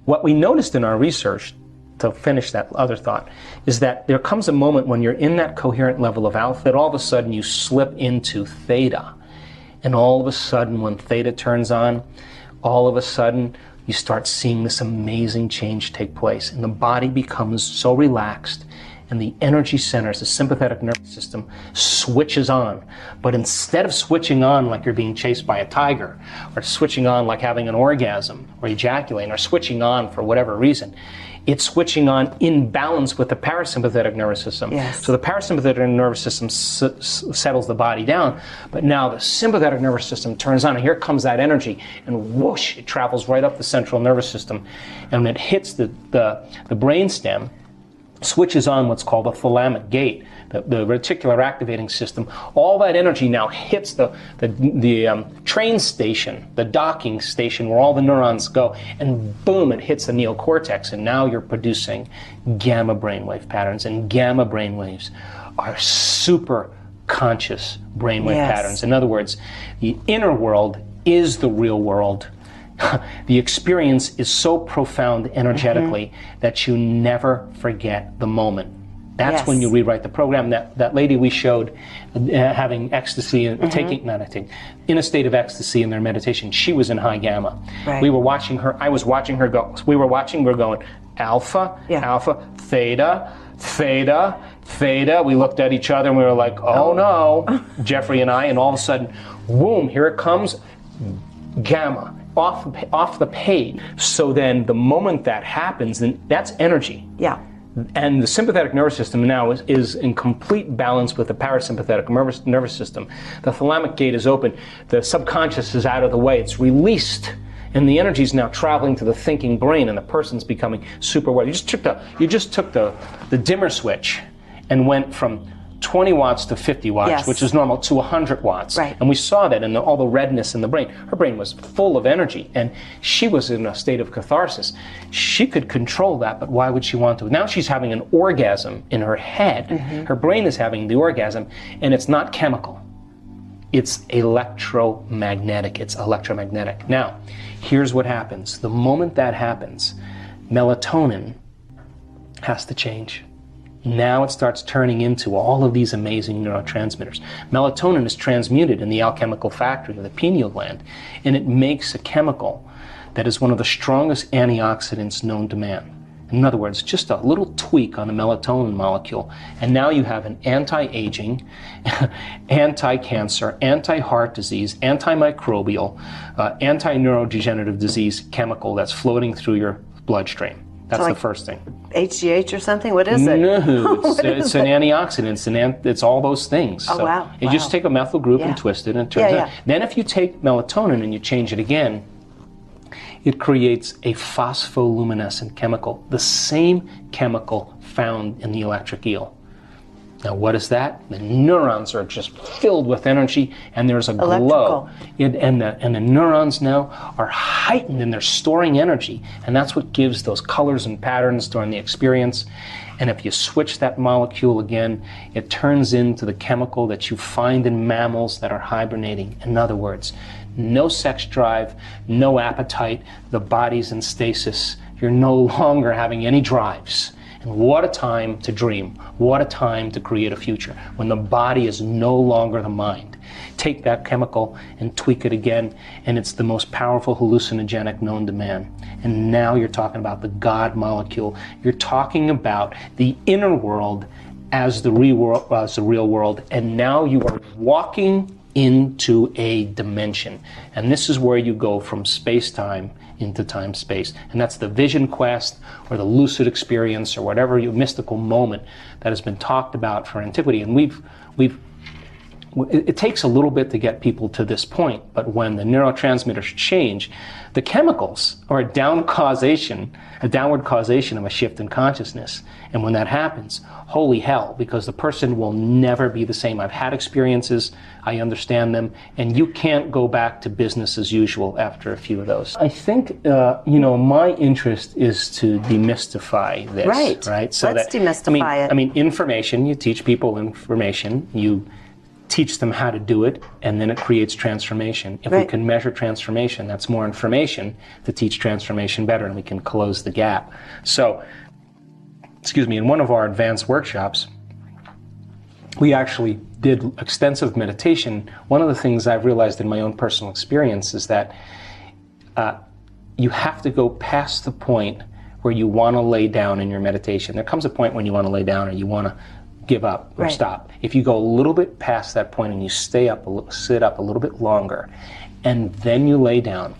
What we noticed in our research, to finish that other thought, is that there comes a moment when you're in that coherent level of alpha that all of a sudden you slip into theta. And all of a sudden when theta turns on, all of a sudden you start seeing this amazing change take place. And the body becomes so relaxed, and the energy centers, the sympathetic nervous system, switches on. But instead of switching on like you're being chased by a tiger, or switching on like having an orgasm, or ejaculating, or switching on for whatever reason, it's switching on in balance with the parasympathetic nervous system. Yes. So the parasympathetic nervous system settles the body down, but now the sympathetic nervous system turns on, and here comes that energy, and whoosh, it travels right up the central nervous system, and when it hits the brainstem, switches on what's called the thalamic gate, the reticular activating system. All that energy now hits the train station, the docking station where all the neurons go, and boom, it hits the neocortex, and now you're producing gamma brainwave patterns, and gamma brainwaves are super conscious brainwave patterns. In other words, the inner world is the real world. The experience is so profound energetically that you never forget the moment. That's when you rewrite the program. That lady we showed having ecstasy and in a state of ecstasy in their meditation, she was in high gamma. Right. We were watching her, I was watching her go. We were going alpha, alpha, theta, theta, theta. We looked at each other and we were like, oh no, Jeffrey and I, and all of a sudden, boom, here it comes, gamma. Off the page. So then the moment that happens, then that's energy. Yeah. And the sympathetic nervous system now is in complete balance with the parasympathetic nervous system. The thalamic gate is open. The subconscious is out of the way. It's released. And the energy is now traveling to the thinking brain, and the person's becoming super aware. You just took the dimmer switch and went from 20 watts to 50 watts, which is normal, to 100 watts. Right. And we saw that in all the redness in the brain. Her brain was full of energy, and she was in a state of catharsis. She could control that, but why would she want to? Now she's having an orgasm in her head. Her brain is having the orgasm, and it's not chemical. It's electromagnetic. It's electromagnetic. Now, here's what happens. The moment that happens, melatonin has to change. Now it starts turning into all of these amazing neurotransmitters. Melatonin is transmuted in the alchemical factory of the pineal gland, and it makes a chemical that is one of the strongest antioxidants known to man. In other words, just a little tweak on the melatonin molecule, and now you have an anti-aging, anti-cancer, anti-heart disease, antimicrobial, anti-neurodegenerative disease chemical that's floating through your bloodstream. That's the first thing. HGH or something? What is it? No, it's an antioxidant. It's all those things. Oh, so wow. You just take a methyl group and twist it, and it turns out. Then if you take melatonin and you change it again, it creates a phospholuminescent chemical, the same chemical found in the electric eel. Now, what is that? The neurons are just filled with energy, and there's a glow. And the neurons now are heightened, and they're storing energy. And that's what gives those colors and patterns during the experience. And if you switch that molecule again, it turns into the chemical that you find in mammals that are hibernating. In other words, no sex drive, no appetite, the body's in stasis. You're no longer having any drives. And what a time to dream. What a time to create a future, when the body is no longer the mind. Take that chemical and tweak it again, and it's the most powerful hallucinogenic known to man. And now you're talking about the God molecule. You're talking about the inner world as the real world, and now you are walking into a dimension. And this is where you go from space-time into time-space. And that's the vision quest, or the lucid experience, or whatever mystical moment that has been talked about for antiquity. And it takes a little bit to get people to this point, but when the neurotransmitters change, the chemicals are a downward causation of a shift in consciousness. And when that happens, holy hell, because the person will never be the same. I've had experiences, I understand them, and you can't go back to business as usual after a few of those. I think, my interest is to demystify this. Right. So let's demystify it. I mean, information, you teach people information, you teach them how to do it, and then it creates transformation. If we can measure transformation, that's more information to teach transformation better, and we can close the gap. So, in one of our advanced workshops, we actually did extensive meditation. One of the things I've realized in my own personal experience is that you have to go past the point where you want to lay down in your meditation. There comes a point when you want to lay down or you want to give up or stop. If you go a little bit past that point and you sit up a little bit longer, and then you lay down,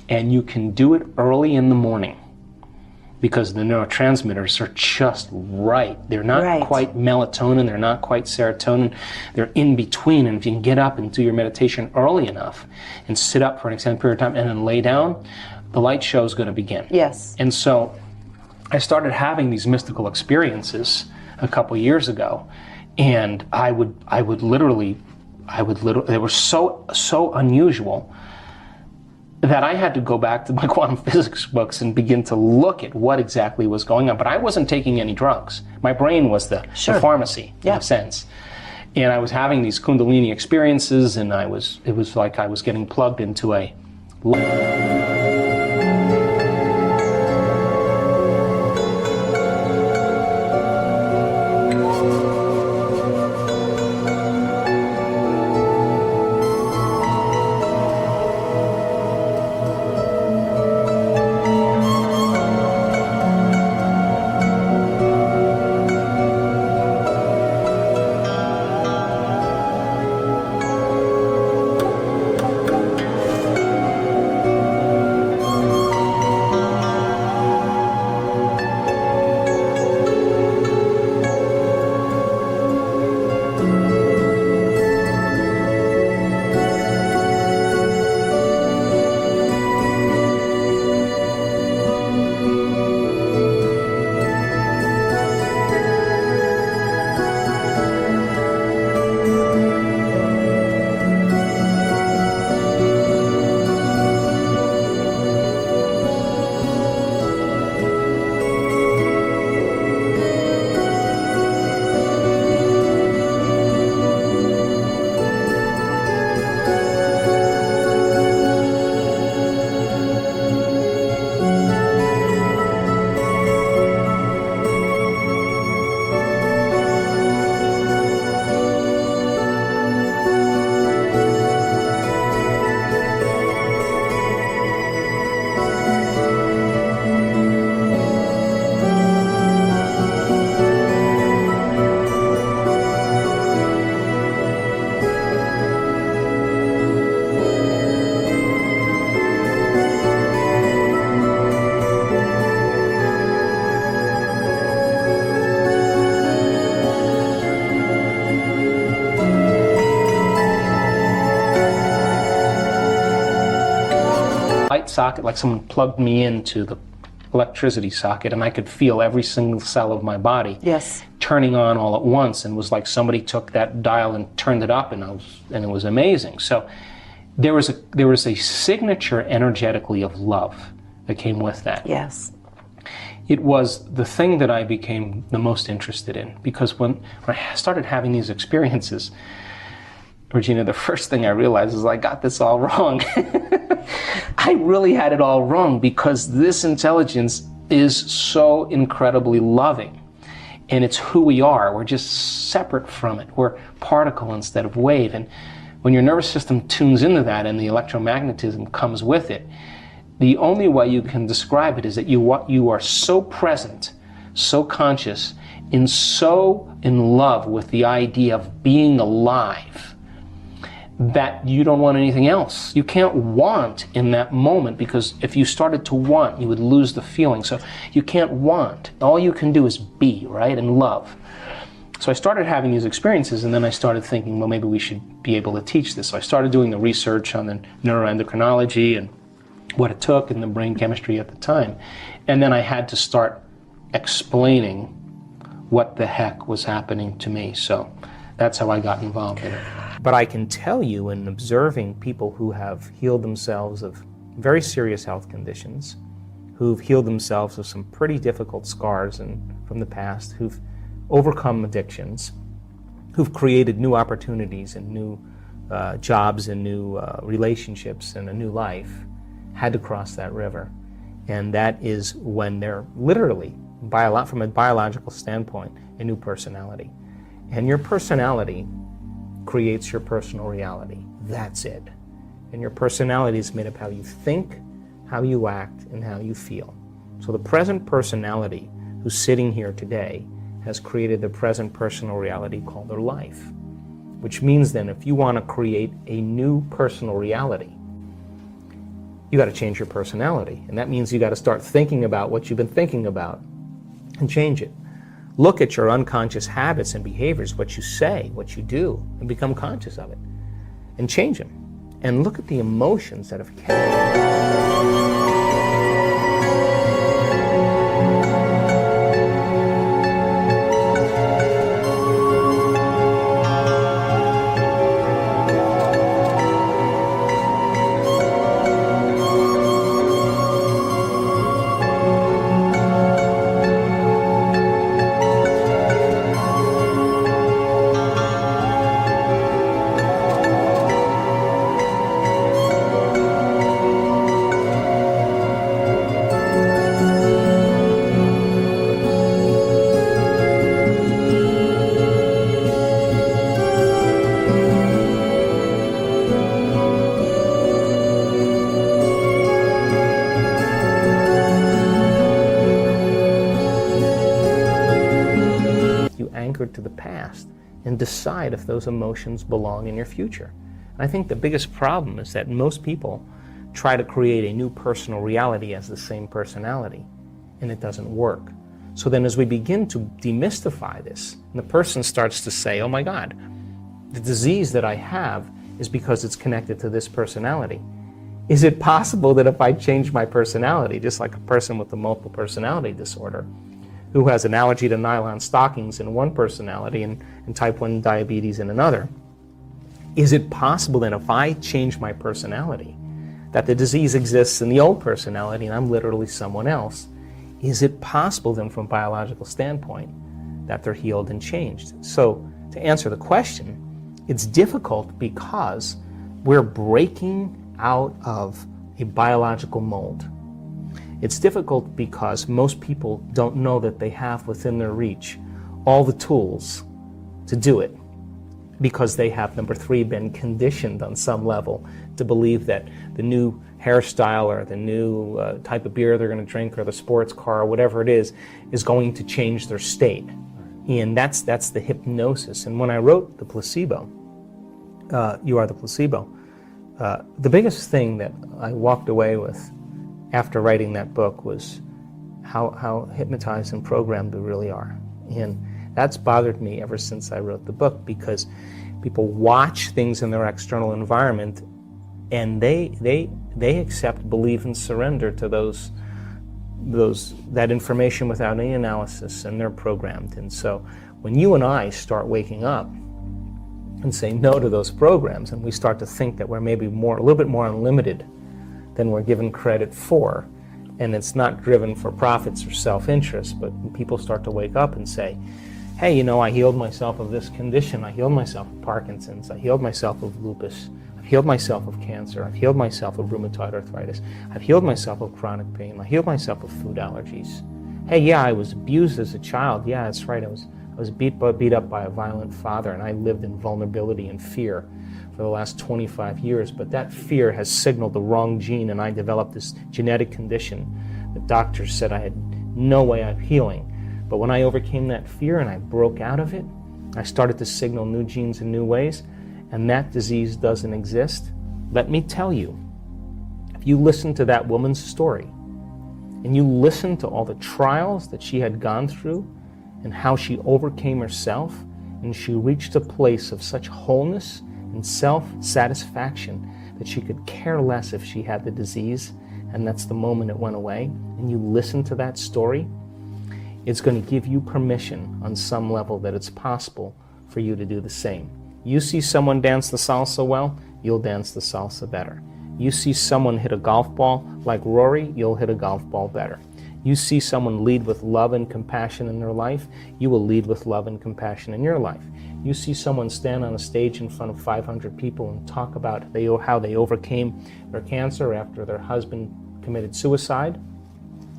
and you can do it early in the morning, because the neurotransmitters are just right. They're not quite melatonin, they're not quite serotonin, they're in between. And if you can get up and do your meditation early enough and sit up for an extended period of time and then lay down, the light show is going to begin. Yes. And so I started having these mystical experiences a couple years ago, and I would literally, they were so unusual that I had to go back to my quantum physics books and begin to look at what exactly was going on. But I wasn't taking any drugs. My brain was the pharmacy, in a sense. And I was having these Kundalini experiences, and it was like I was getting plugged into a socket, like someone plugged me into the electricity socket, and I could feel every single cell of my body turning on all at once, and it was like somebody took that dial and turned it up, and it was amazing. So there was a signature energetically of love that came with that. Yes. It was the thing that I became the most interested in, because when I started having these experiences, Regina, the first thing I realized is I got this all wrong. I really had it all wrong, because this intelligence is so incredibly loving, and it's who we are. We're just separate from it. We're particle instead of wave. And when your nervous system tunes into that and the electromagnetism comes with it, the only way you can describe it is that you are so present, so conscious, and so in love with the idea of being alive that you don't want anything else. You can't want in that moment, because if you started to want, you would lose the feeling. So you can't want. All you can do is be, right, and love. So I started having these experiences, and then I started thinking, well, maybe we should be able to teach this. So I started doing the research on the neuroendocrinology and what it took and the brain chemistry at the time. And then I had to start explaining what the heck was happening to me. So that's how I got involved in it. But I can tell you, in observing people who have healed themselves of very serious health conditions, who've healed themselves of some pretty difficult scars from the past, who've overcome addictions, who've created new opportunities and new jobs and new relationships and a new life had to cross that river. And that is when they're literally, from a biological standpoint, a new personality. And your personality creates your personal reality. That's it. And your personality is made of how you think, how you act, and how you feel. So the present personality who's sitting here today has created the present personal reality called their life. Which means then if you want to create a new personal reality, you got to change your personality. And that means you got to start thinking about what you've been thinking about and change it. Look at your unconscious habits and behaviors, what you say, what you do, and become conscious of it. And change them. And look at the emotions that have carried. To the past and decide if those emotions belong in your future. And I think the biggest problem is that most people try to create a new personal reality as the same personality, and it doesn't work. So then as we begin to demystify this, and the person starts to say, oh my God, the disease that I have is because it's connected to this personality. Is it possible that if I change my personality, just like a person with a multiple personality disorder, who has an allergy to nylon stockings in one personality and type 1 diabetes in another, is it possible then if I change my personality that the disease exists in the old personality and I'm literally someone else? Is it possible then from a biological standpoint that they're healed and changed? So to answer the question, it's difficult because we're breaking out of a biological mold. It's difficult because most people don't know that they have within their reach all the tools to do it, because they have, number 3, been conditioned on some level to believe that the new hairstyle or the new type of beer they're going to drink or the sports car or whatever it is going to change their state. And that's the hypnosis. And when I wrote The Placebo, You Are the Placebo, the biggest thing that I walked away with after writing that book was how hypnotized and programmed we really are. And that's bothered me ever since I wrote the book, because people watch things in their external environment and they accept, believe, and surrender to that information without any analysis, and they're programmed. And so when you and I start waking up and say no to those programs, and we start to think that we're maybe a little bit more unlimited than we're given credit for, and it's not driven for profits or self-interest, but when people start to wake up and say, hey, I healed myself of this condition, I healed myself of Parkinson's, I healed myself of lupus, I've healed myself of cancer, I've healed myself of rheumatoid arthritis, I've healed myself of chronic pain, I healed myself of food allergies. Hey, yeah, I was abused as a child, yeah, that's right, I was beat up by a violent father, and I lived in vulnerability and fear for the last 25 years, but that fear has signaled the wrong gene, and I developed this genetic condition that doctors said I had no way of healing. But when I overcame that fear and I broke out of it, I started to signal new genes in new ways, and that disease doesn't exist. Let me tell you, if you listen to that woman's story, and you listen to all the trials that she had gone through, and how she overcame herself, and she reached a place of such wholeness and self-satisfaction that she could care less if she had the disease, and that's the moment it went away, and you listen to that story, it's going to give you permission on some level that it's possible for you to do the same. You see someone dance the salsa well, you'll dance the salsa better. You see someone hit a golf ball like Rory, you'll hit a golf ball better. You see someone lead with love and compassion in their life, you will lead with love and compassion in your life. You see someone stand on a stage in front of 500 people and talk about how they overcame their cancer after their husband committed suicide,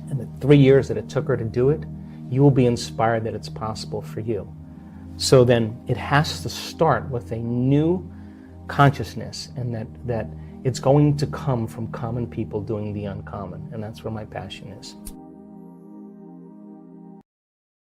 and the 3 years that it took her to do it, you will be inspired that it's possible for you. So then it has to start with a new consciousness, and that it's going to come from common people doing the uncommon, and that's where my passion is.